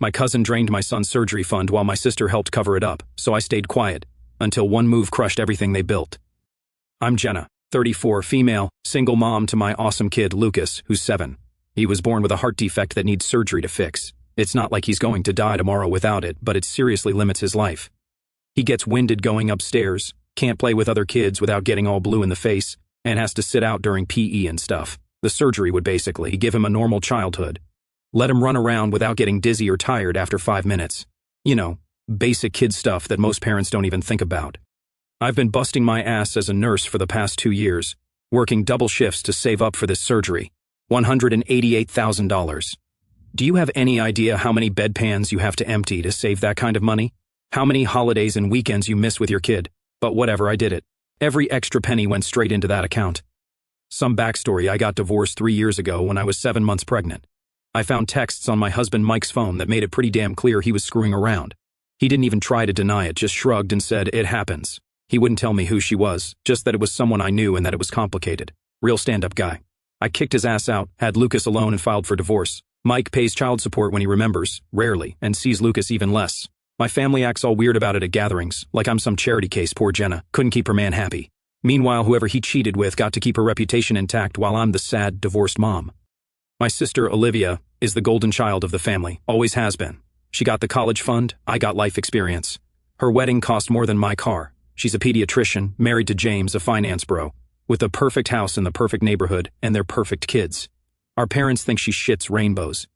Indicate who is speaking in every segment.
Speaker 1: My cousin drained my son's surgery fund while my sister helped cover it up, so I stayed quiet, until one move crushed everything they built. I'm Jenna, 34, female, single mom to my awesome kid Lucas, who's 7. He was born with a heart defect that needs surgery to fix. It's not like he's going to die tomorrow without it, but it seriously limits his life. He gets winded going upstairs, can't play with other kids without getting all blue in the face, and has to sit out during PE and stuff. The surgery would basically give him a normal childhood. Let him run around without getting dizzy or tired after 5 minutes. You know, basic kid stuff that most parents don't even think about. I've been busting my ass as a nurse for the past 2 years, working double shifts to save up for this surgery. $188,000. Do you have any idea how many bedpans you have to empty to save that kind of money? How many holidays and weekends you miss with your kid? But whatever, I did it. Every extra penny went straight into that account. Some backstory: I got divorced 3 years ago when I was 7 months pregnant. I found texts on my husband Mike's phone that made it pretty damn clear he was screwing around. He didn't even try to deny it, just shrugged and said, "It happens." He wouldn't tell me who she was, just that it was someone I knew and that it was complicated. Real stand-up guy. I kicked his ass out, had Lucas alone, and filed for divorce. Mike pays child support when he remembers, rarely, and sees Lucas even less. My family acts all weird about it at gatherings, like I'm some charity case. Poor Jenna couldn't keep her man happy. Meanwhile, whoever he cheated with got to keep her reputation intact while I'm the sad, divorced mom. My sister, Olivia, is the golden child of the family, always has been. She got the college fund, I got life experience. Her wedding cost more than my car. She's a pediatrician, married to James, a finance bro, with the perfect house in the perfect neighborhood and their perfect kids. Our parents think she shits rainbows.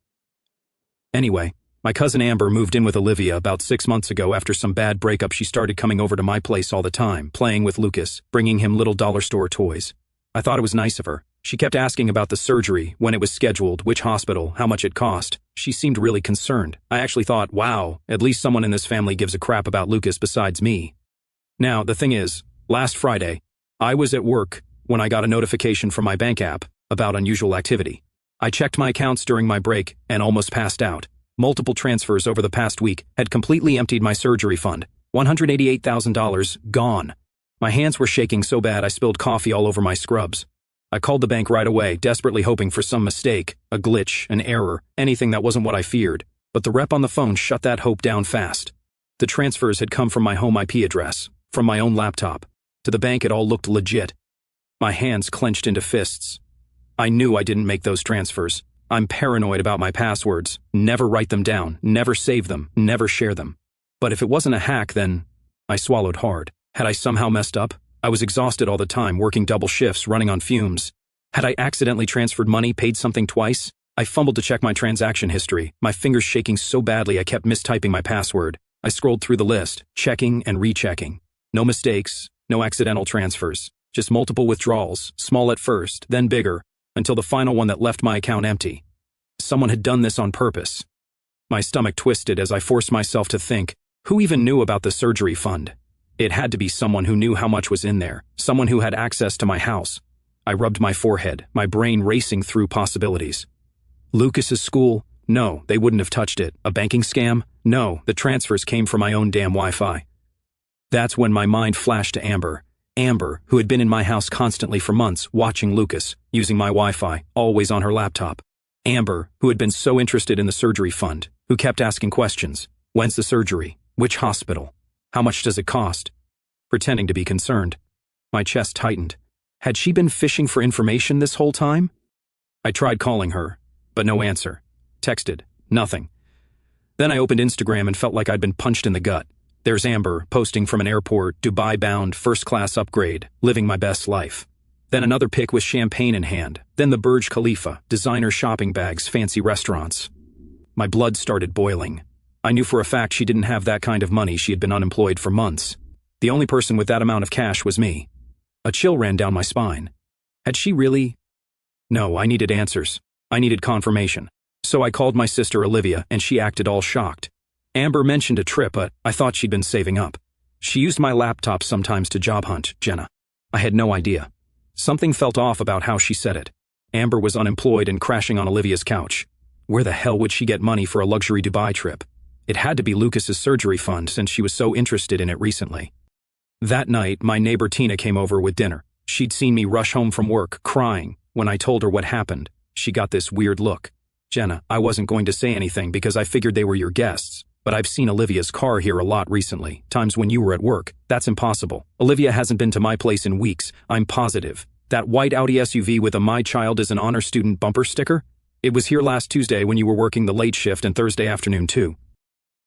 Speaker 1: Anyway, my cousin Amber moved in with Olivia about 6 months ago. After some bad breakup, she started coming over to my place all the time, playing with Lucas, bringing him little dollar store toys. I thought it was nice of her. She kept asking about the surgery, when it was scheduled, which hospital, how much it cost. She seemed really concerned. I actually thought, wow, at least someone in this family gives a crap about Lucas besides me. Now, the thing is, last Friday, I was at work when I got a notification from my bank app about unusual activity. I checked my accounts during my break and almost passed out. Multiple transfers over the past week had completely emptied my surgery fund. $188,000 gone. My hands were shaking so bad I spilled coffee all over my scrubs. I called the bank right away, desperately hoping for some mistake, a glitch, an error, anything that wasn't what I feared. But the rep on the phone shut that hope down fast. The transfers had come from my home IP address, from my own laptop. To the bank, it all looked legit. My hands clenched into fists. I knew I didn't make those transfers. I'm paranoid about my passwords. Never write them down, never save them, never share them. But if it wasn't a hack, then I swallowed hard. Had I somehow messed up? I was exhausted all the time, working double shifts, running on fumes. Had I accidentally transferred money, paid something twice? I fumbled to check my transaction history, my fingers shaking so badly I kept mistyping my password. I scrolled through the list, checking and rechecking. No mistakes, no accidental transfers, just multiple withdrawals, small at first, then bigger, until the final one that left my account empty. Someone had done this on purpose. My stomach twisted as I forced myself to think, who even knew about the surgery fund? It had to be someone who knew how much was in there, someone who had access to my house. I rubbed my forehead, my brain racing through possibilities. Lucas's school? No, they wouldn't have touched it. A banking scam? No, the transfers came from my own damn Wi-Fi. That's when my mind flashed to Amber. Amber, who had been in my house constantly for months, watching Lucas, using my Wi-Fi, always on her laptop. Amber, who had been so interested in the surgery fund, who kept asking questions. When's the surgery? Which hospital? How much does it cost? Pretending to be concerned. My chest tightened. Had she been fishing for information this whole time? I tried calling her, but no answer. Texted, nothing. Then I opened Instagram and felt like I'd been punched in the gut. There's Amber, posting from an airport, Dubai-bound, first-class upgrade, living my best life. Then another pic with champagne in hand. Then the Burj Khalifa, designer shopping bags, fancy restaurants. My blood started boiling. I knew for a fact she didn't have that kind of money. She had been unemployed for months. The only person with that amount of cash was me. A chill ran down my spine. Had she really? No, I needed answers. I needed confirmation. So I called my sister Olivia, and she acted all shocked. Amber mentioned a trip, but I thought she'd been saving up. She used my laptop sometimes to job hunt, Jenna. I had no idea. Something felt off about how she said it. Amber was unemployed and crashing on Olivia's couch. Where the hell would she get money for a luxury Dubai trip? It had to be Lucas's surgery fund since she was so interested in it recently. That night, my neighbor Tina came over with dinner. She'd seen me rush home from work, crying. When I told her what happened, she got this weird look. Jenna, I wasn't going to say anything because I figured they were your guests, but I've seen Olivia's car here a lot recently, times when you were at work. That's impossible. Olivia hasn't been to my place in weeks, I'm positive. That white Audi SUV with a "My Child is an Honor Student" bumper sticker? It was here last Tuesday when you were working the late shift and Thursday afternoon too.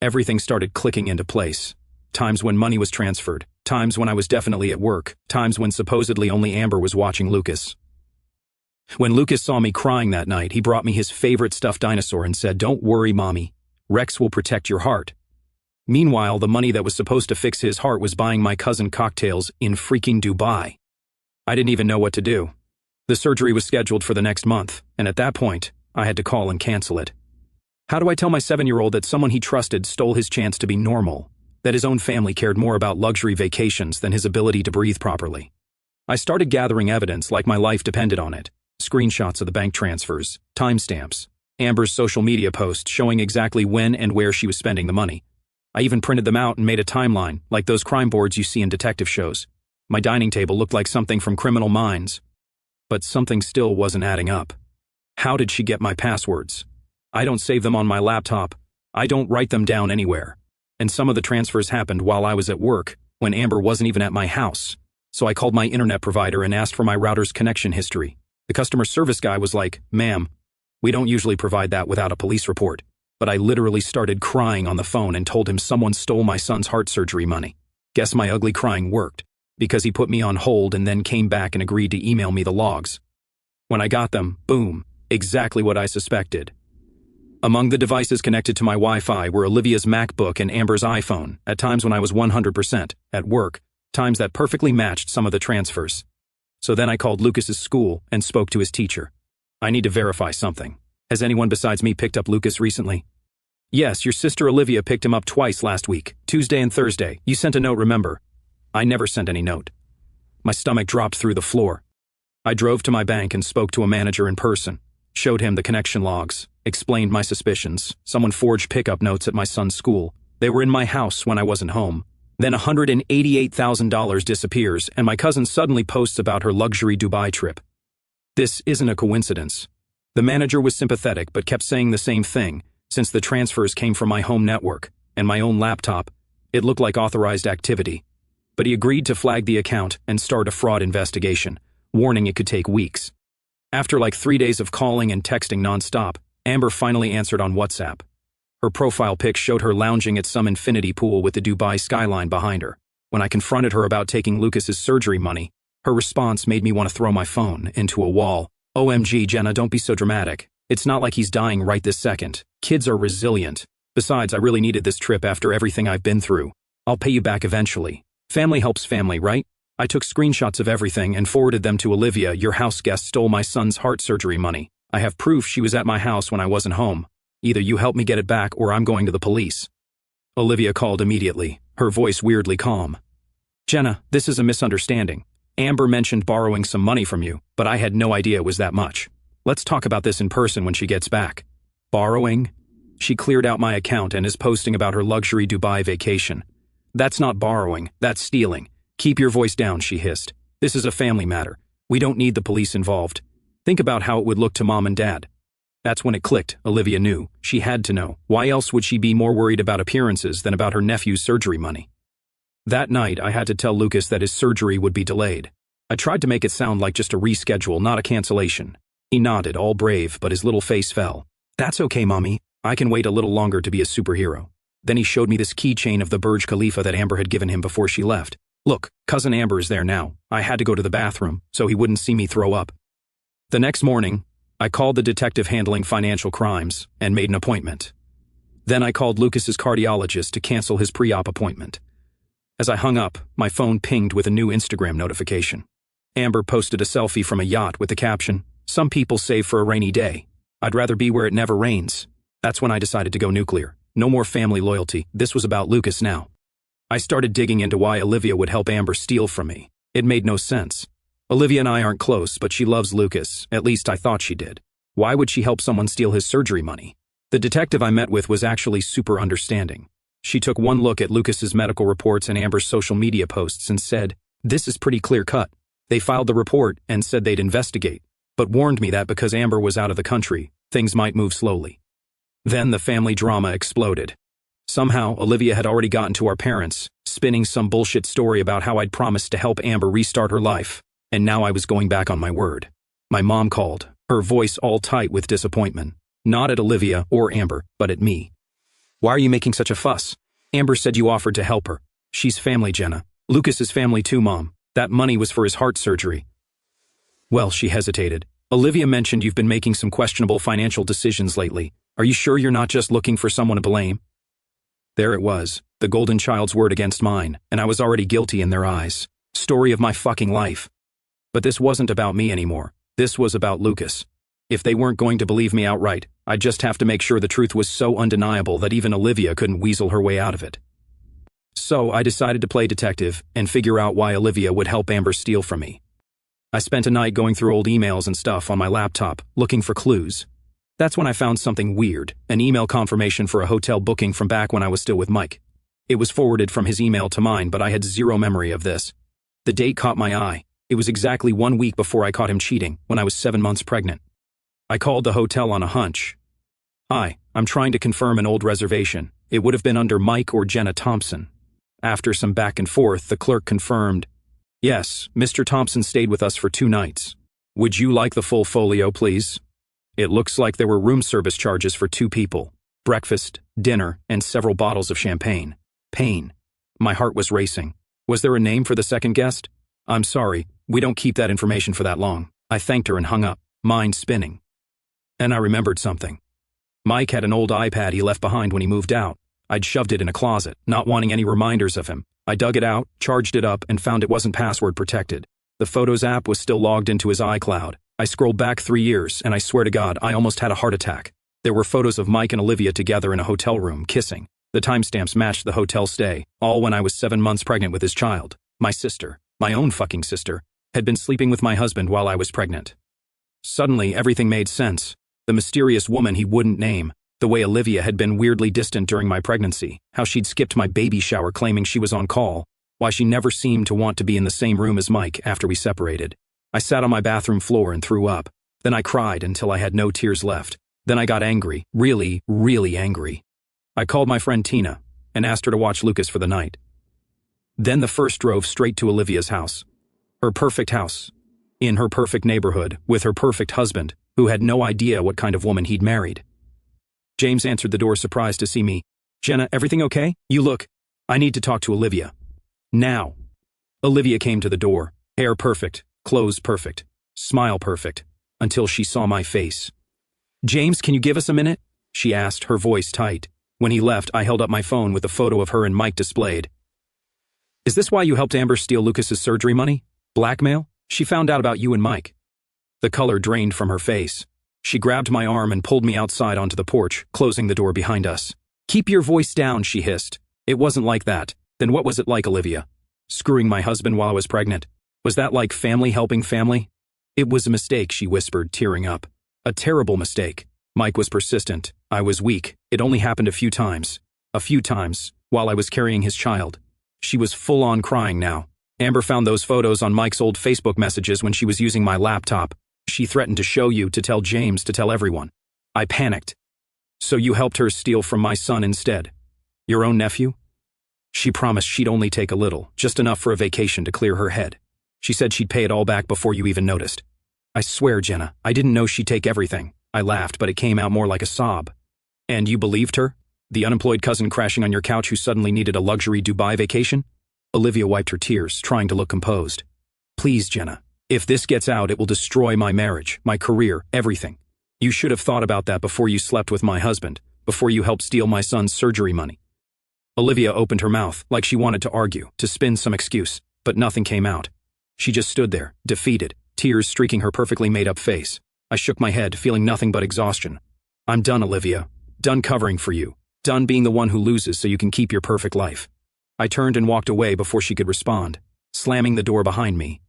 Speaker 1: Everything started clicking into place. Times when money was transferred, times when I was definitely at work, times when supposedly only Amber was watching Lucas. When Lucas saw me crying that night, he brought me his favorite stuffed dinosaur and said, "Don't worry, Mommy. Rex will protect your heart." Meanwhile, the money that was supposed to fix his heart was buying my cousin cocktails in freaking Dubai. I didn't even know what to do. The surgery was scheduled for the next month, and at that point, I had to call and cancel it. How do I tell my 7-year-old that someone he trusted stole his chance to be normal? That his own family cared more about luxury vacations than his ability to breathe properly? I started gathering evidence like my life depended on it. Screenshots of the bank transfers, timestamps, Amber's social media posts showing exactly when and where she was spending the money. I even printed them out and made a timeline, like those crime boards you see in detective shows. My dining table looked like something from Criminal Minds. But something still wasn't adding up. How did she get my passwords? I don't save them on my laptop. I don't write them down anywhere. And some of the transfers happened while I was at work, when Amber wasn't even at my house. So I called my internet provider and asked for my router's connection history. The customer service guy was like, "Ma'am, we don't usually provide that without a police report." But I literally started crying on the phone and told him someone stole my son's heart surgery money. Guess my ugly crying worked, because he put me on hold and then came back and agreed to email me the logs. When I got them, boom, exactly what I suspected. Among the devices connected to my Wi-Fi were Olivia's MacBook and Amber's iPhone, at times when I was 100% at work, times that perfectly matched some of the transfers. So then I called Lucas's school and spoke to his teacher. "I need to verify something. Has anyone besides me picked up Lucas recently?" "Yes, your sister Olivia picked him up twice last week, Tuesday and Thursday. You sent a note, remember?" I never sent any note. My stomach dropped through the floor. I drove to my bank and spoke to a manager in person, showed him the connection logs, explained my suspicions. Someone forged pickup notes at my son's school. They were in my house when I wasn't home. Then $188,000 disappears, and my cousin suddenly posts about her luxury Dubai trip. This isn't a coincidence. The manager was sympathetic but kept saying the same thing. Since the transfers came from my home network and my own laptop, it looked like authorized activity. But he agreed to flag the account and start a fraud investigation, warning it could take weeks. After like 3 days of calling and texting nonstop, Amber finally answered on WhatsApp. Her profile pic showed her lounging at some infinity pool with the Dubai skyline behind her. When I confronted her about taking Lucas's surgery money, her response made me want to throw my phone into a wall. "OMG, Jenna, don't be so dramatic. It's not like he's dying right this second. Kids are resilient. Besides, I really needed this trip after everything I've been through. I'll pay you back eventually. Family helps family, right?" I took screenshots of everything and forwarded them to Olivia. "Your house guest stole my son's heart surgery money. I have proof she was at my house when I wasn't home. Either you help me get it back or I'm going to the police." Olivia called immediately, her voice weirdly calm. "Jenna, this is a misunderstanding. Amber mentioned borrowing some money from you, but I had no idea it was that much. Let's talk about this in person when she gets back." "Borrowing?" She cleared out my account and is posting about her luxury Dubai vacation. "That's not borrowing, that's stealing. Keep your voice down," she hissed. "This is a family matter. We don't need the police involved. Think about how it would look to Mom and Dad." That's when it clicked. Olivia knew. She had to know. Why else would she be more worried about appearances than about her nephew's surgery money? That night, I had to tell Lucas that his surgery would be delayed. I tried to make it sound like just a reschedule, not a cancellation. He nodded, all brave, but his little face fell. "That's okay, Mommy. I can wait a little longer to be a superhero." Then he showed me this keychain of the Burj Khalifa that Amber had given him before she left. "Look, Cousin Amber is there now. I had to go to the bathroom, so he wouldn't see me throw up." The next morning, I called the detective handling financial crimes and made an appointment. Then I called Lucas's cardiologist to cancel his pre-op appointment. As I hung up, my phone pinged with a new Instagram notification. Amber posted a selfie from a yacht with the caption, "Some people save for a rainy day. I'd rather be where it never rains." That's when I decided to go nuclear. No more family loyalty. This was about Lucas now. I started digging into why Olivia would help Amber steal from me. It made no sense. Olivia and I aren't close, but she loves Lucas. At least I thought she did. Why would she help someone steal his surgery money? The detective I met with was actually super understanding. She took one look at Lucas's medical reports and Amber's social media posts and said, "This is pretty clear-cut." They filed the report and said they'd investigate, but warned me that because Amber was out of the country, things might move slowly. Then the family drama exploded. Somehow, Olivia had already gotten to our parents, spinning some bullshit story about how I'd promised to help Amber restart her life, and now I was going back on my word. My mom called, her voice all tight with disappointment. Not at Olivia or Amber, but at me. "Why are you making such a fuss? Amber said you offered to help her. She's family, Jenna. Lucas's family too, Mom. That money was for his heart surgery." Well, she hesitated. "Olivia mentioned you've been making some questionable financial decisions lately. Are you sure you're not just looking for someone to blame?" There it was, the golden child's word against mine, and I was already guilty in their eyes. Story of my fucking life. But this wasn't about me anymore. This was about Lucas. If they weren't going to believe me outright, I'd just have to make sure the truth was so undeniable that even Olivia couldn't weasel her way out of it. So I decided to play detective and figure out why Olivia would help Amber steal from me. I spent a night going through old emails and stuff on my laptop, looking for clues. That's when I found something weird, an email confirmation for a hotel booking from back when I was still with Mike. It was forwarded from his email to mine, but I had zero memory of this. The date caught my eye. It was exactly 1 week before I caught him cheating, when I was 7 months pregnant. I called the hotel on a hunch. "Hi, I'm trying to confirm an old reservation. It would have been under Mike or Jenna Thompson." After some back and forth, the clerk confirmed, "Yes, Mr. Thompson stayed with us for 2 nights. Would you like the full folio, please? It looks like there were room service charges for 2 people, breakfast, dinner, and several bottles of champagne." Pain. My heart was racing. Was there a name for the second guest? "I'm sorry, we don't keep that information for that long." I thanked her and hung up, mind spinning. And I remembered something. Mike had an old iPad he left behind when he moved out. I'd shoved it in a closet, not wanting any reminders of him. I dug it out, charged it up, and found it wasn't password protected. The Photos app was still logged into his iCloud. I scrolled back 3 years, and I swear to God, I almost had a heart attack. There were photos of Mike and Olivia together in a hotel room, kissing. The timestamps matched the hotel stay, all when I was 7 months pregnant with his child. My sister, my own fucking sister, had been sleeping with my husband while I was pregnant. Suddenly, everything made sense. The mysterious woman he wouldn't name, the way Olivia had been weirdly distant during my pregnancy, how she'd skipped my baby shower claiming she was on call, why she never seemed to want to be in the same room as Mike after we separated. I sat on my bathroom floor and threw up. Then I cried until I had no tears left. Then I got angry, really, really angry. I called my friend Tina and asked her to watch Lucas for the night. Then the first drove straight to Olivia's house. Her perfect house. In her perfect neighborhood, with her perfect husband, who had no idea what kind of woman he'd married. James answered the door surprised to see me. "Jenna, everything okay? You look. I need to talk to Olivia. Now." Olivia came to the door, hair perfect, clothes perfect, smile perfect, until she saw my face. "James, can you give us a minute?" she asked, her voice tight. When he left, I held up my phone with a photo of her and Mike displayed. "Is this why you helped Amber steal Lucas's surgery money? Blackmail? She found out about you and Mike." The color drained from her face. She grabbed my arm and pulled me outside onto the porch, closing the door behind us. "Keep your voice down," she hissed. "It wasn't like that." "Then what was it like, Olivia? Screwing my husband while I was pregnant? Was that like family helping family?" "It was a mistake," she whispered, tearing up. "A terrible mistake." Mike was persistent. I was weak. It only happened a few times. A few times, while I was carrying his child. She was full-on crying now. Amber found those photos on Mike's old Facebook messages when she was using my laptop. She threatened to show you, to tell James, to tell everyone. I panicked. "So you helped her steal from my son instead? Your own nephew?" She promised she'd only take a little, just enough for a vacation to clear her head. She said she'd pay it all back before you even noticed. "I swear, Jenna, I didn't know she'd take everything." I laughed, but it came out more like a sob. "And you believed her? The unemployed cousin crashing on your couch who suddenly needed a luxury Dubai vacation?" Olivia wiped her tears, trying to look composed. "Please, Jenna. If this gets out, it will destroy my marriage, my career, everything. You should have thought about that before you slept with my husband, before you helped steal my son's surgery money." Olivia opened her mouth, like she wanted to argue, to spin some excuse, but nothing came out. She just stood there, defeated, tears streaking her perfectly made-up face. I shook my head, feeling nothing but exhaustion. "I'm done, Olivia. Done covering for you. Done being the one who loses so you can keep your perfect life." I turned and walked away before she could respond, slamming the door behind me.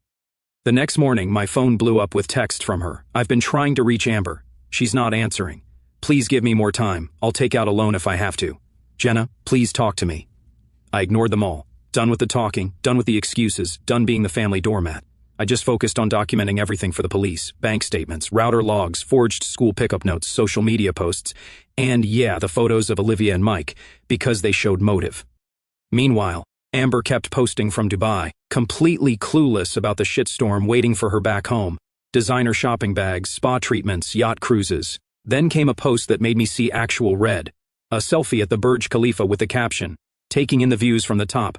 Speaker 1: The next morning, my phone blew up with text from her. "I've been trying to reach Amber. She's not answering. Please give me more time. I'll take out a loan if I have to. Jenna, please talk to me." I ignored them all. Done with the talking, done with the excuses, done being the family doormat. I just focused on documenting everything for the police: bank statements, router logs, forged school pickup notes, social media posts, and yeah, the photos of Olivia and Mike, because they showed motive. Meanwhile, Amber kept posting from Dubai, completely clueless about the shitstorm waiting for her back home. Designer shopping bags, spa treatments, yacht cruises. Then came a post that made me see actual red. A selfie at the Burj Khalifa with the caption, "Taking in the views from the top."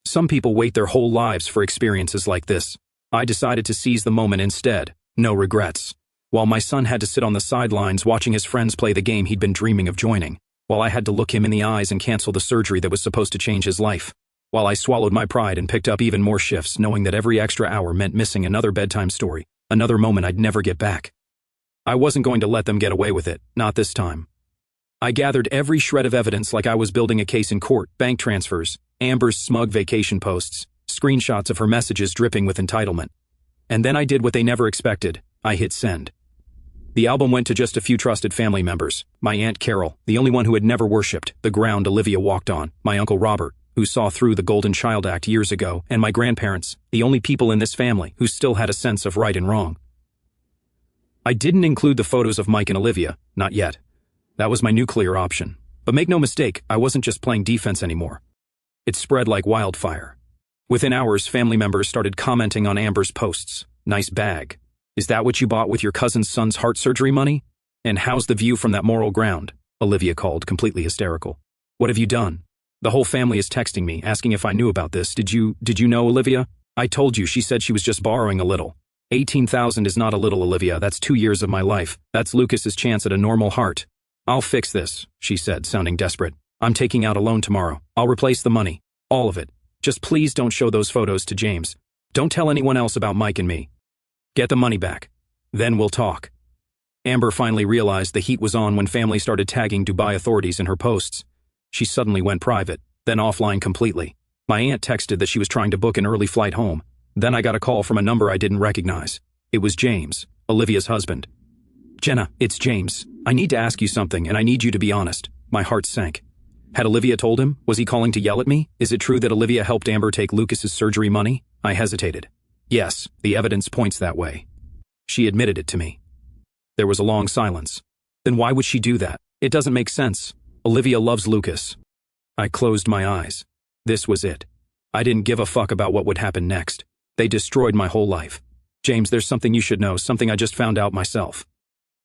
Speaker 1: Some people wait their whole lives for experiences like this. I decided to seize the moment instead. No regrets. While my son had to sit on the sidelines watching his friends play the game he'd been dreaming of joining. While I had to look him in the eyes and cancel the surgery that was supposed to change his life. While I swallowed my pride and picked up even more shifts, knowing that every extra hour meant missing another bedtime story, another moment I'd never get back. I wasn't going to let them get away with it, not this time. I gathered every shred of evidence like I was building a case in court: bank transfers, Amber's smug vacation posts, screenshots of her messages dripping with entitlement. And then I did what they never expected. I hit send. The album went to just a few trusted family members: my Aunt Carol, the only one who had never worshipped the ground Olivia walked on; my Uncle Robert, who saw through the Golden Child Act years ago; and my grandparents, the only people in this family who still had a sense of right and wrong. I didn't include the photos of Mike and Olivia, not yet. That was my nuclear option. But make no mistake, I wasn't just playing defense anymore. It spread like wildfire. Within hours, family members started commenting on Amber's posts. "Nice bag. Is that what you bought with your cousin's son's heart surgery money? And how's the view from that moral ground?" Olivia called, completely hysterical. "What have you done? The whole family is texting me, asking if I knew about this. Did you know Olivia? I told you." She said she was just borrowing a little. 18,000 is not a little, Olivia. That's 2 years of my life. That's Lucas's chance at a normal heart. "I'll fix this," she said, sounding desperate. "I'm taking out a loan tomorrow. I'll replace the money. All of it. Just please don't show those photos to James. Don't tell anyone else about Mike and me. Get the money back. Then we'll talk." Amber finally realized the heat was on when family started tagging Dubai authorities in her posts. She suddenly went private, then offline completely. My aunt texted that she was trying to book an early flight home. Then I got a call from a number I didn't recognize. It was James, Olivia's husband. "Jenna, it's James. I need to ask you something, and I need you to be honest." My heart sank. Had Olivia told him? Was he calling to yell at me? Is it true that Olivia helped Amber take Lucas's surgery money? I hesitated. Yes, the evidence points that way. She admitted it to me. There was a long silence. Then why would she do that? It doesn't make sense. Olivia loves Lucas. I closed my eyes. This was it. I didn't give a fuck about what would happen next. They destroyed my whole life. "James, there's something you should know, something I just found out myself."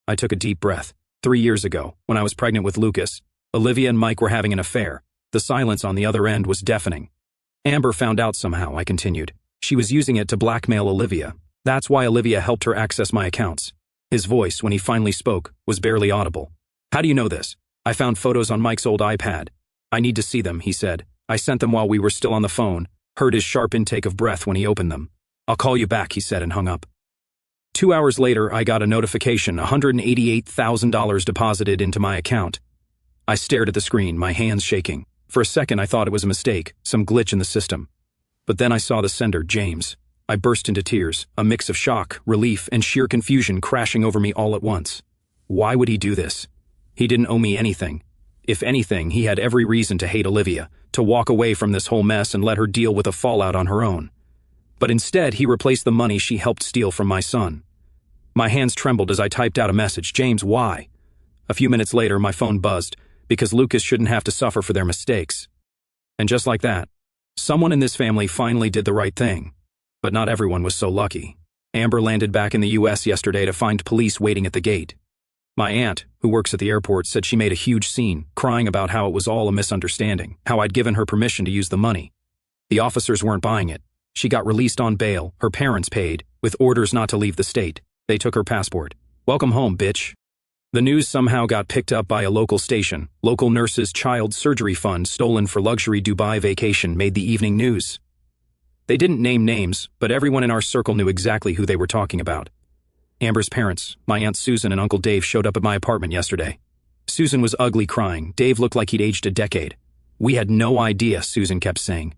Speaker 1: I took a deep breath. 3 years ago, when I was pregnant with Lucas, Olivia and Mike were having an affair. The silence on the other end was deafening. Amber found out somehow, I continued. She was using it to blackmail Olivia. That's why Olivia helped her access my accounts. His voice, when he finally spoke, was barely audible. "How do you know this?" "I found photos on Mike's old iPad. I need to see them," he said. "I sent them while we were still on the phone." Heard his sharp intake of breath when he opened them. "I'll call you back," he said and hung up. 2 hours later, I got a notification: $188,000 deposited into my account. I stared at the screen, my hands shaking. For a second, I thought it was a mistake, some glitch in the system. But then I saw the sender, James. I burst into tears, a mix of shock, relief, and sheer confusion crashing over me all at once. Why would he do this? He didn't owe me anything. If anything, he had every reason to hate Olivia, to walk away from this whole mess and let her deal with the fallout on her own. But instead, he replaced the money she helped steal from my son. My hands trembled as I typed out a message: "James, why?" A few minutes later, my phone buzzed, because Lucas shouldn't have to suffer for their mistakes. And just like that, someone in this family finally did the right thing. But not everyone was so lucky. Amber landed back in the US yesterday to find police waiting at the gate. My aunt, who works at the airport, said she made a huge scene, crying about how it was all a misunderstanding, how I'd given her permission to use the money. The officers weren't buying it. She got released on bail, her parents paid, with orders not to leave the state. They took her passport. Welcome home, bitch. The news somehow got picked up by a local station. Local nurses' child surgery fund stolen for luxury Dubai vacation made the evening news. They didn't name names, but everyone in our circle knew exactly who they were talking about. Amber's parents, my Aunt Susan and Uncle Dave, showed up at my apartment yesterday. Susan was ugly crying. Dave looked like he'd aged a decade. "We had no idea," Susan kept saying.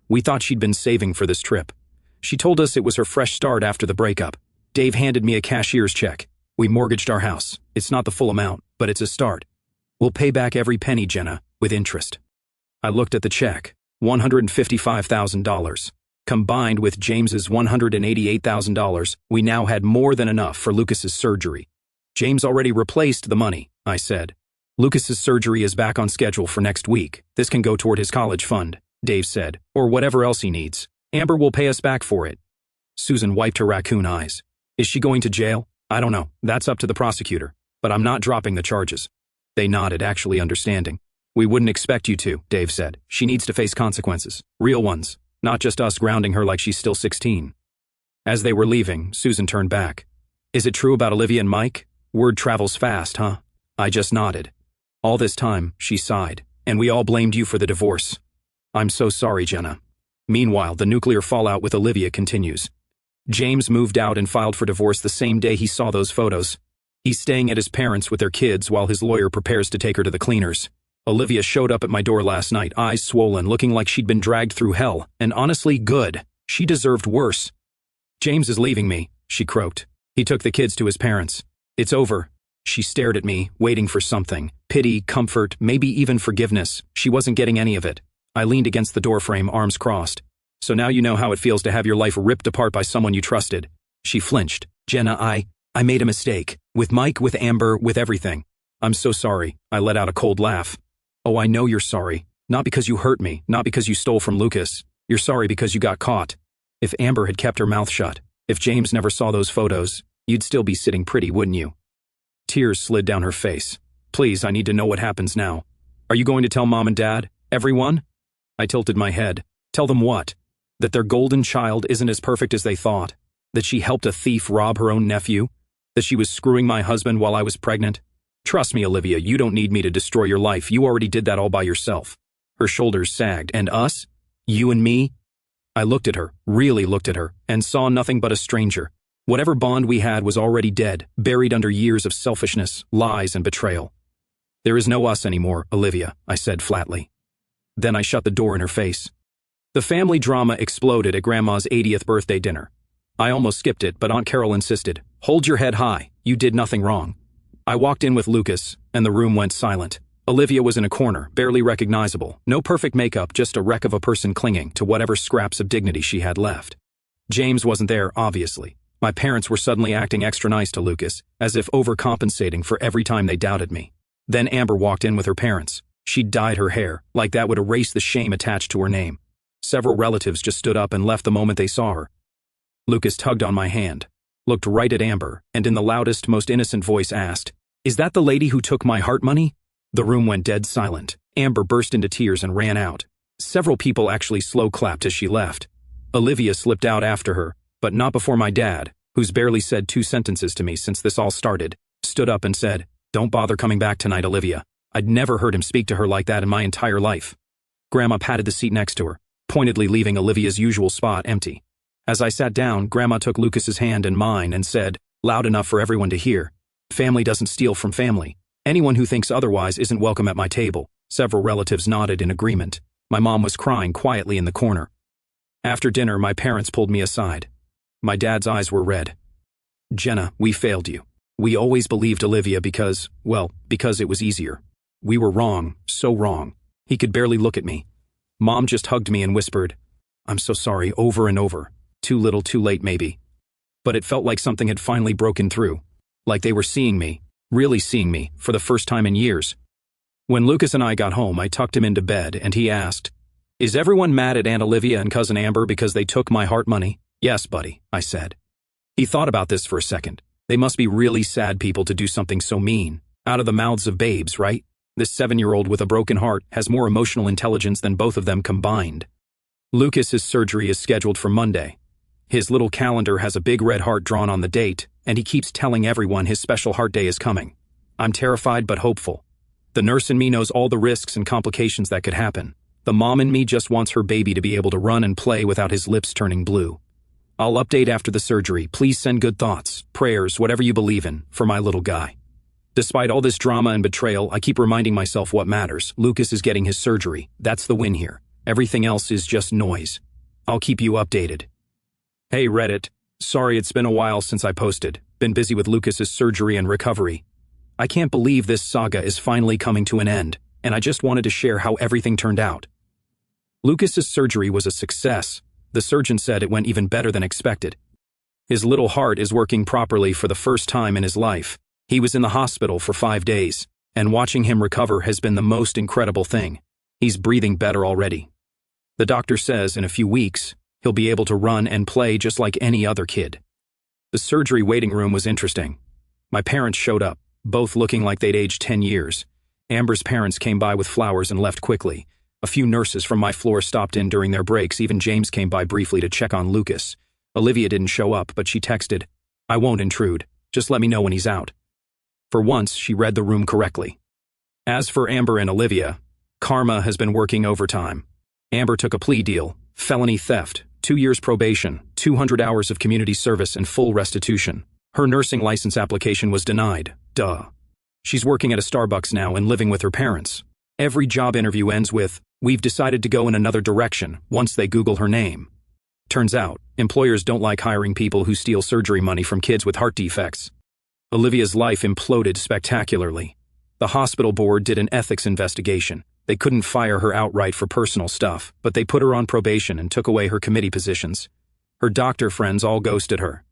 Speaker 1: "We thought she'd been saving for this trip." She told us it was her fresh start after the breakup. Dave handed me a cashier's check. "We mortgaged our house. It's not the full amount, but it's a start. We'll pay back every penny, Jenna, with interest." I looked at the check. $155,000. Combined with James's $188,000, we now had more than enough for Lucas's surgery. James already replaced the money, I said. Lucas's surgery is back on schedule for next week. This can go toward his college fund, Dave said, or whatever else he needs. Amber will pay us back for it. Susan wiped her raccoon eyes. Is she going to jail? I don't know. That's up to the prosecutor. But I'm not dropping the charges. They nodded, actually understanding. We wouldn't expect you to, Dave said. She needs to face consequences. Real ones. Not just us grounding her like she's still 16. As they were leaving, Susan turned back. Is it true about Olivia and Mike? Word travels fast, huh? I just nodded. All this time, she sighed, and we all blamed you for the divorce. I'm so sorry, Jenna. Meanwhile, the nuclear fallout with Olivia continues. James moved out and filed for divorce the same day he saw those photos. He's staying at his parents' with their kids while his lawyer prepares to take her to the cleaners. Olivia showed up at my door last night, eyes swollen, looking like she'd been dragged through hell, and honestly good. She deserved worse. James is leaving me, she croaked. He took the kids to his parents. It's over. She stared at me, waiting for something. Pity, comfort, maybe even forgiveness. She wasn't getting any of it. I leaned against the doorframe, arms crossed. So now you know how it feels to have your life ripped apart by someone you trusted. She flinched. Jenna, I made a mistake. With Mike, with Amber, with everything. I'm so sorry. I let out a cold laugh. Oh, I know you're sorry. Not because you hurt me, not because you stole from Lucas. You're sorry because you got caught. If Amber had kept her mouth shut, if James never saw those photos, you'd still be sitting pretty, wouldn't you? Tears slid down her face. Please, I need to know what happens now. Are you going to tell Mom and Dad? Everyone? I tilted my head. Tell them what? That their golden child isn't as perfect as they thought? That she helped a thief rob her own nephew? That she was screwing my husband while I was pregnant? Trust me, Olivia, you don't need me to destroy your life. You already did that all by yourself. Her shoulders sagged. And us? You and me? I looked at her, really looked at her, and saw nothing but a stranger. Whatever bond we had was already dead, buried under years of selfishness, lies, and betrayal. There is no us anymore, Olivia, I said flatly. Then I shut the door in her face. The family drama exploded at Grandma's 80th birthday dinner. I almost skipped it, but Aunt Carol insisted. Hold your head high. You did nothing wrong. I walked in with Lucas, and the room went silent. Olivia was in a corner, barely recognizable. No perfect makeup, just a wreck of a person clinging to whatever scraps of dignity she had left. James wasn't there, obviously. My parents were suddenly acting extra nice to Lucas, as if overcompensating for every time they doubted me. Then Amber walked in with her parents. She'd dyed her hair, like that would erase the shame attached to her name. Several relatives just stood up and left the moment they saw her. Lucas tugged on my hand, looked right at Amber, and in the loudest, most innocent voice asked, "Is that the lady who took my heart money?" The room went dead silent. Amber burst into tears and ran out. Several people actually slow clapped as she left. Olivia slipped out after her, but not before my dad, who's barely said 2 sentences to me since this all started, stood up and said, "Don't bother coming back tonight, Olivia." I'd never heard him speak to her like that in my entire life. Grandma patted the seat next to her, pointedly leaving Olivia's usual spot empty. As I sat down, Grandma took Lucas's hand in mine and said, loud enough for everyone to hear, "Family doesn't steal from family. Anyone who thinks otherwise isn't welcome at my table." Several relatives nodded in agreement. My mom was crying quietly in the corner. After dinner, my parents pulled me aside. My dad's eyes were red. "Jenna, we failed you. We always believed Olivia because it was easier. We were wrong, so wrong." He could barely look at me. Mom just hugged me and whispered, "I'm so sorry," over and over. Too little, too late, maybe. But it felt like something had finally broken through. Like they were seeing me, really seeing me, for the first time in years. When Lucas and I got home, I tucked him into bed, and he asked, "Is everyone mad at Aunt Olivia and Cousin Amber because they took my heart money?" "Yes, buddy," I said. He thought about this for a second. They must be really sad people to do something so mean. Out of the mouths of babes, right? This 7-year-old with a broken heart has more emotional intelligence than both of them combined. Lucas's surgery is scheduled for Monday. His little calendar has a big red heart drawn on the date, and he keeps telling everyone his special heart day is coming. I'm terrified but hopeful. The nurse in me knows all the risks and complications that could happen. The mom in me just wants her baby to be able to run and play without his lips turning blue. I'll update after the surgery. Please send good thoughts, prayers, whatever you believe in, for my little guy. Despite all this drama and betrayal, I keep reminding myself what matters. Lucas is getting his surgery. That's the win here. Everything else is just noise. I'll keep you updated. Hey Reddit, sorry it's been a while since I posted. Been busy with Lucas's surgery and recovery. I can't believe this saga is finally coming to an end, and I just wanted to share how everything turned out. Lucas's surgery was a success. The surgeon said it went even better than expected. His little heart is working properly for the first time in his life. He was in the hospital for 5 days, and watching him recover has been the most incredible thing. He's breathing better already. The doctor says in a few weeks, he'll be able to run and play just like any other kid. The surgery waiting room was interesting. My parents showed up, both looking like they'd aged 10 years. Amber's parents came by with flowers and left quickly. A few nurses from my floor stopped in during their breaks. Even James came by briefly to check on Lucas. Olivia didn't show up, but she texted, "I won't intrude. Just let me know when he's out." For once, she read the room correctly. As for Amber and Olivia, karma has been working overtime. Amber took a plea deal, felony theft, 2 years probation, 200 hours of community service, and full restitution. Her nursing license application was denied. Duh. She's working at a Starbucks now and living with her parents. Every job interview ends with, "We've decided to go in another direction," once they Google her name. Turns out, employers don't like hiring people who steal surgery money from kids with heart defects. Olivia's life imploded spectacularly. The hospital board did an ethics investigation. They couldn't fire her outright for personal stuff, but they put her on probation and took away her committee positions. Her doctor friends all ghosted her.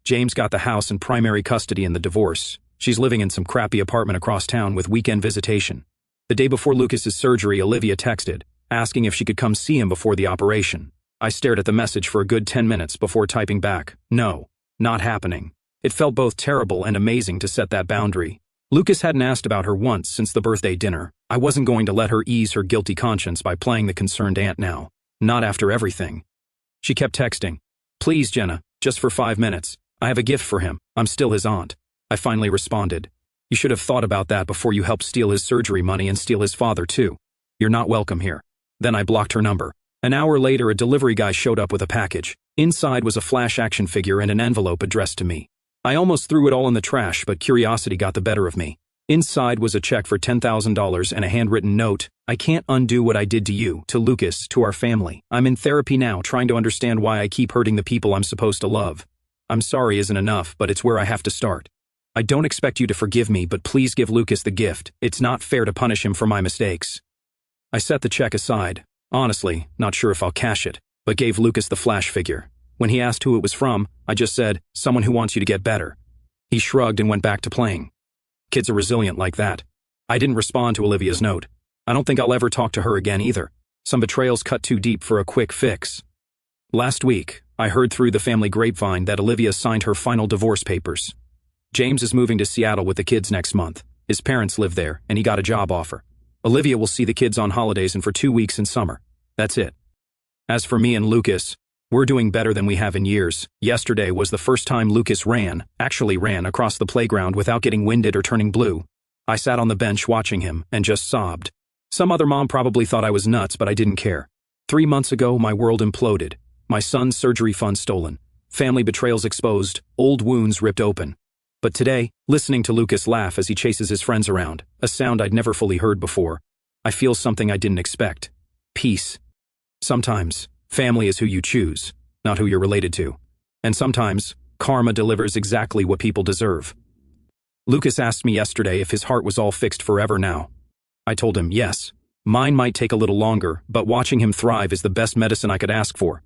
Speaker 1: James got the house and primary custody in the divorce. She's living in some crappy apartment across town with weekend visitation. The day before Lucas's surgery, Olivia texted, asking if she could come see him before the operation. I stared at the message for a good 10 minutes before typing back, "No, not happening." It felt both terrible and amazing to set that boundary. Lucas hadn't asked about her once since the birthday dinner. I wasn't going to let her ease her guilty conscience by playing the concerned aunt now. Not after everything. She kept texting, "Please, Jenna, just for 5 minutes. I have a gift for him. I'm still his aunt." I finally responded, "You should have thought about that before you helped steal his surgery money and steal his father too. You're not welcome here." Then I blocked her number. An hour later, a delivery guy showed up with a package. Inside was a Flash action figure and an envelope addressed to me. I almost threw it all in the trash, but curiosity got the better of me. Inside was a check for $10,000 and a handwritten note, "I can't undo what I did to you, to Lucas, to our family. I'm in therapy now, trying to understand why I keep hurting the people I'm supposed to love. I'm sorry isn't enough, but it's where I have to start. I don't expect you to forgive me, but please give Lucas the gift. It's not fair to punish him for my mistakes." I set the check aside. Honestly, not sure if I'll cash it, but gave Lucas the Flash figure. When he asked who it was from, I just said, "Someone who wants you to get better." He shrugged and went back to playing. Kids are resilient like that. I didn't respond to Olivia's note. I don't think I'll ever talk to her again either. Some betrayals cut too deep for a quick fix. Last week, I heard through the family grapevine that Olivia signed her final divorce papers. James is moving to Seattle with the kids next month. His parents live there, and he got a job offer. Olivia will see the kids on holidays and for 2 weeks in summer. That's it. As for me and Lucas, we're doing better than we have in years. Yesterday was the first time Lucas actually ran across the playground without getting winded or turning blue. I sat on the bench watching him and just sobbed. Some other mom probably thought I was nuts, but I didn't care. 3 months ago, my world imploded. My son's surgery fund stolen. Family betrayals exposed. Old wounds ripped open. But today, listening to Lucas laugh as he chases his friends around, a sound I'd never fully heard before, I feel something I didn't expect. Peace. Sometimes, family is who you choose, not who you're related to. And sometimes, karma delivers exactly what people deserve. Lucas asked me yesterday if his heart was all fixed forever now. I told him yes. Mine might take a little longer, but watching him thrive is the best medicine I could ask for.